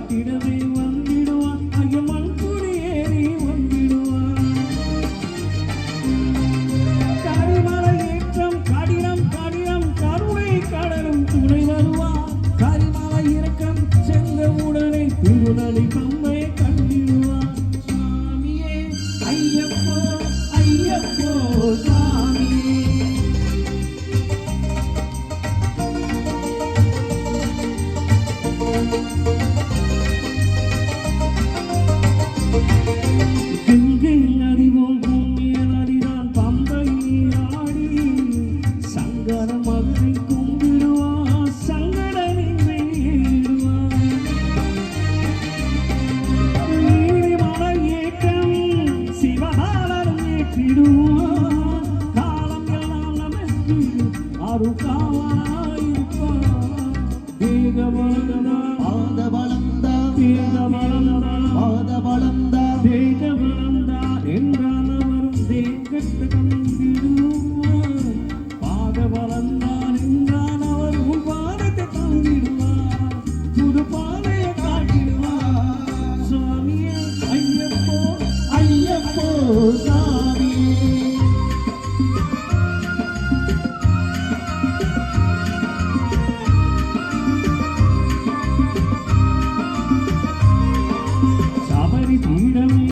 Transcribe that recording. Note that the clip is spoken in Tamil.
காட்டிடவே வந்திடுவான் ஐயம்மன் குடியேறி வந்திடுவான் கரிமலை ஏற்றம் கடினம் கடினம் கருணை கடலும் துணை வருவான் கரிமலை இறக்கம் சென்ற உடனே திருநலி பம்பை கண்டிடுவான் சாமியே ஐயப்போ ஐயப்போ சாமியே கங்கை நதிவோம் பூமியில் நதிதான் பம்பை ஆடி சங்கர மகனை கும்பிடுவான் சங்கடனின்மை ஏறிடுவான் நீலிமலை ஏற்றம் சிவகாலன் ஏற்றிடுவான் காலம் எல்லாம் நமக்கு அருகாவனாயிருப்பான் தேகவளந்தா பாதபலந்தா தேகவளந்தா பாதபலந்தா தேகவளந்தா என்றால் அவரும் தேகத்து தந்திடுவார் பாதபலந்தான் என்றால் அவரும் பாதத்தை தந்திடுவார் புது பாதையை காட்டிடுவார் சுவாமியே ஐயப்போ ஐயப்போ சாமி